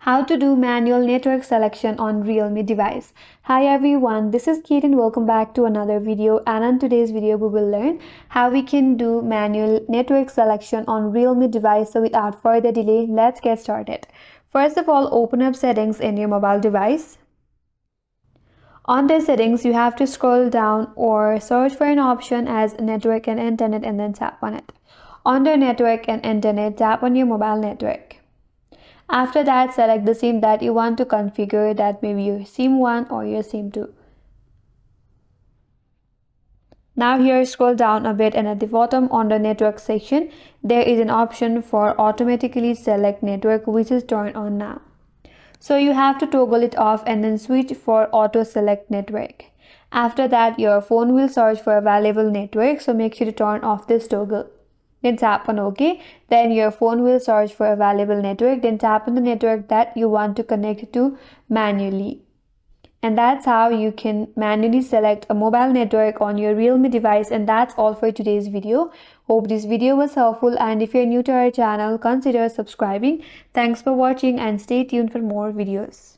How to do manual network selection on Realme device. Hi everyone, this is Kate and welcome back to another video, and in today's video we will learn how we can do manual network selection on Realme device. So without further delay, let's get started. First of all, open up settings in your mobile device. On the settings, you have to scroll down or search for an option as network and internet and then tap on it. Under network and internet, tap on your mobile network. After that, select the SIM that you want to configure, that may be your SIM 1 or your SIM 2. Now here, scroll down a bit and at the bottom on the network section, there is an option for automatically select network, which is turned on now. So you have to toggle it off and then switch for auto select network. After that, your phone will search for available network, so make sure to turn off this toggle. Then tap on OK. Then your phone will search for available network. Then tap on the network that you want to connect to manually. And that's how you can manually select a mobile network on your Realme device. And that's all for today's video. Hope this video was helpful, and if you're new to our channel, consider subscribing. Thanks for watching and stay tuned for more videos.